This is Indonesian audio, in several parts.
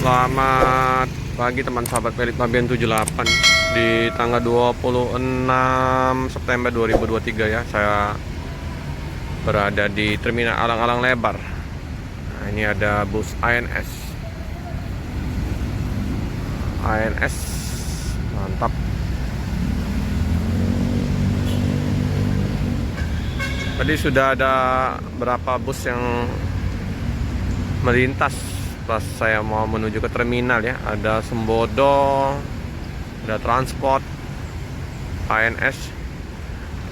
Selamat pagi teman sahabat Pelik Pabean 78 di tanggal 26 September 2023 ya. Saya berada di Terminal Alang-Alang Lebar. Nah, ini ada bus ANS. ANS mantap. Tadi sudah ada berapa bus yang melintas pas saya mau menuju ke terminal ya. Ada Sembodo, ada Transport, ANS.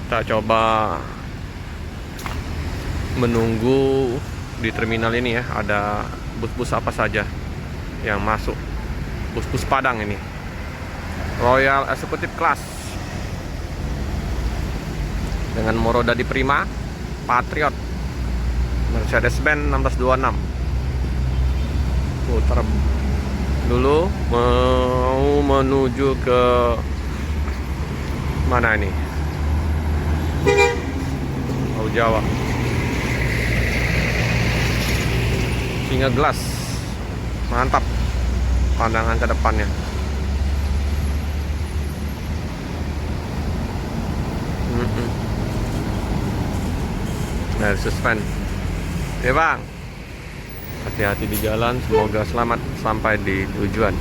Kita coba menunggu di terminal ini ya, ada bus-bus apa saja yang masuk. Bus-bus Padang ini, Royal Executive Class dengan Morodadi Prima, Patriot, Mercedes-Benz 1626. Putar dulu, mau menuju ke mana ini? Pulau Jawa. Singa Gelas, mantap pandangan ke depannya. Dari suspend ya bang, hati-hati di jalan, semoga selamat sampai di tujuan.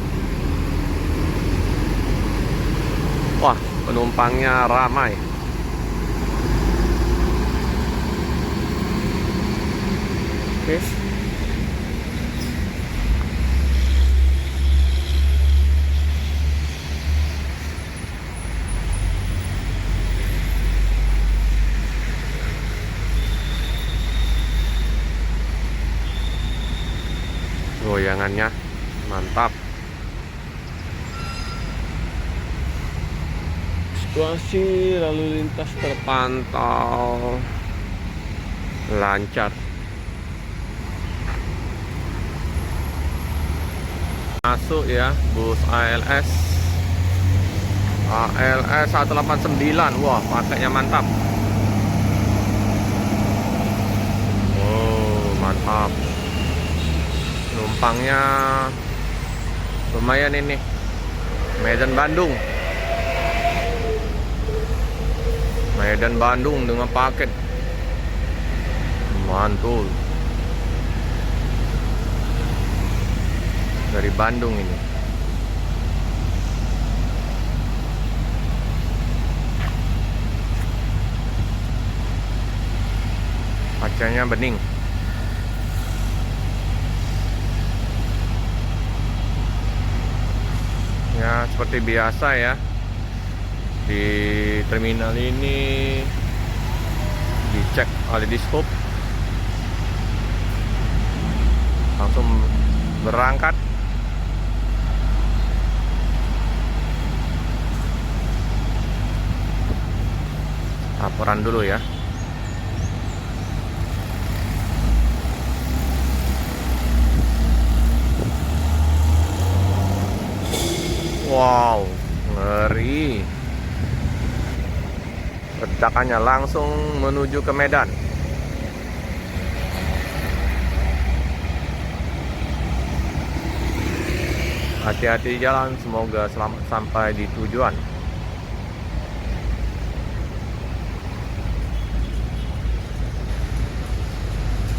Wah, penumpangnya ramai. Oke. Goyangannya mantap. Situasi lalu lintas terpantau lancar. Masuk ya bus ALS 189. Wah, pakainya mantap. Oh, mantap. Penumpangnya lumayan ini, Medan Bandung dengan paket mantul dari Bandung ini. Kacanya bening. Ya, seperti biasa ya, di terminal ini dicek oleh dishub, langsung berangkat. Laporan dulu ya. Wow, ngeri. Ledakannya langsung menuju ke Medan. Hati-hati jalan, semoga selamat sampai di tujuan.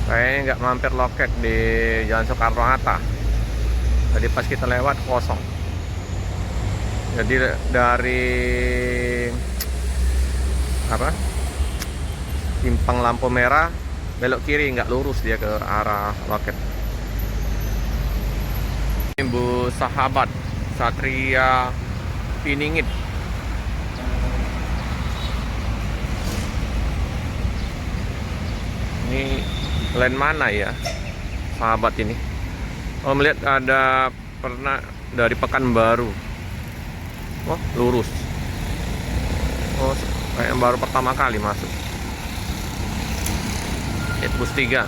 Kayaknya nggak mampir loket di Jalan Soekarno-Hatta. Tadi pas kita lewat kosong. Jadi dari simpang lampu merah belok kiri, nggak lurus dia ke arah loket. Ini bus Sahabat Satria Piningit. Ini lain mana ya Sahabat ini? Oh, melihat ada pernah dari Pekanbaru. Oh, lurus. Oh, kayak baru pertama kali masuk. Bus 3.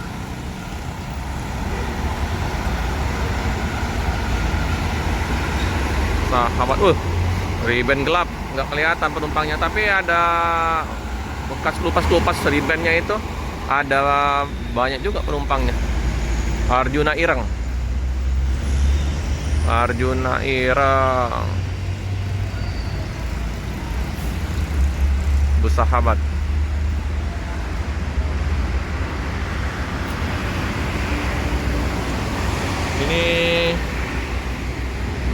Sahabat, riben gelap, nggak kelihatan penumpangnya, tapi ada bekas kelupas ribennya itu. Ada banyak juga penumpangnya. Arjuna Ireng. Arjuna Ireng, bus sahabat. Ini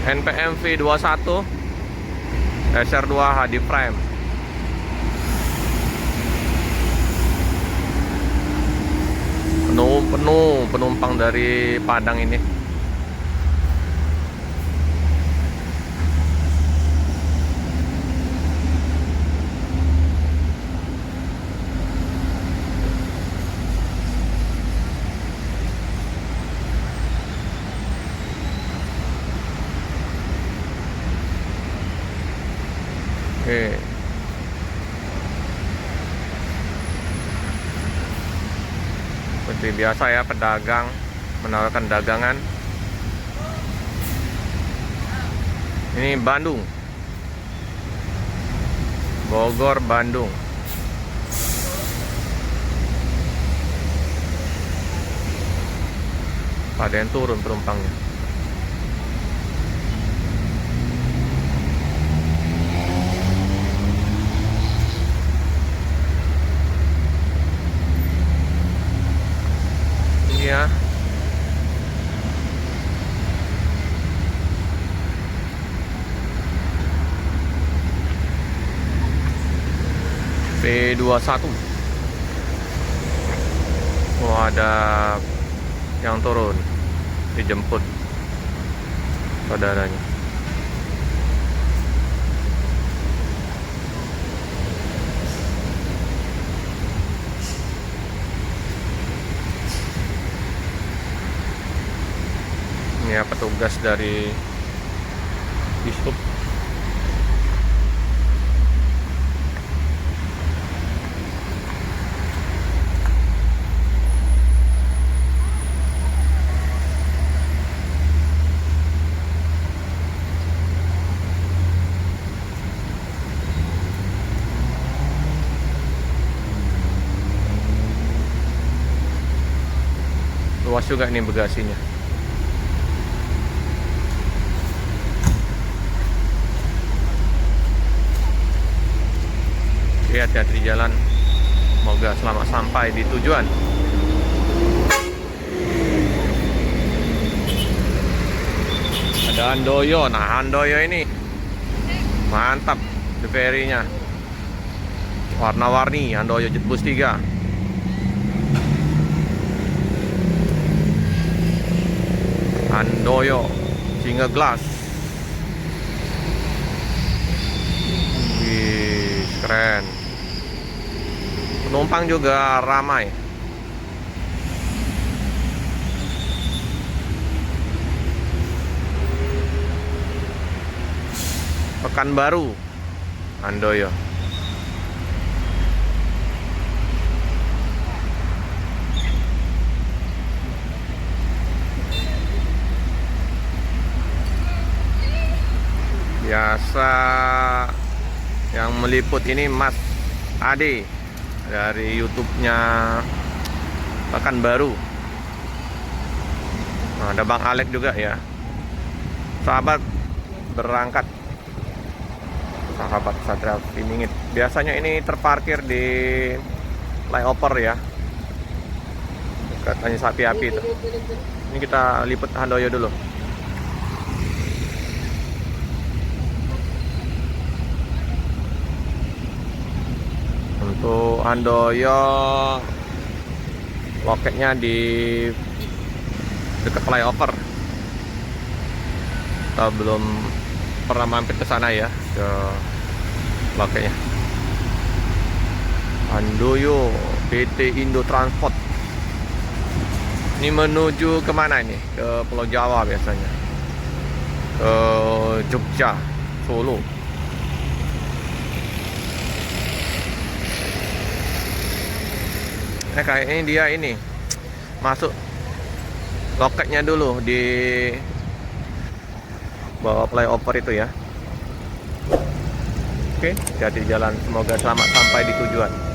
NPMV 21 SR2 HD Prime. Penuh penumpang dari Padang ini. Oke. Seperti biasa ya, pedagang menawarkan dagangan. Ini Bandung, Bogor, Bandung. Ada yang turun penumpangnya. Ya. P21. Oh, ada yang turun, dijemput saudaranya. Ya, petugas dari Dishub. Luas juga nih bagasinya. Hati-hati di jalan, semoga selamat sampai di tujuan. Ada Handoyo. Nah, Handoyo ini mantap, the ferry-nya warna-warni. Handoyo Jetbus 3. Handoyo Singa Glass. Wih, keren. Penumpang juga ramai. Pekanbaru, Handoyo. Biasa yang meliput ini Mas Ade dari YouTube-nya Pekanbaru. Nah, ada Bang Alek juga ya. Sahabat berangkat. Sahabat Satria Piningit. Biasanya ini terparkir di flyover ya, dekat Tanjung Sapi-Api itu. Ini kita liput Handoyo dulu. Untuk Handoyo loketnya di dekat flyover. Kita belum pernah mampir ke sana ya, ke loketnya. Handoyo PT Indo Transport. Ini menuju kemana ini? Ke Pulau Jawa biasanya, ke Jogja, Solo. Kayaknya dia ini masuk loketnya dulu di bawah flyover itu ya. Oke, jadi jalan, semoga selamat sampai di tujuan.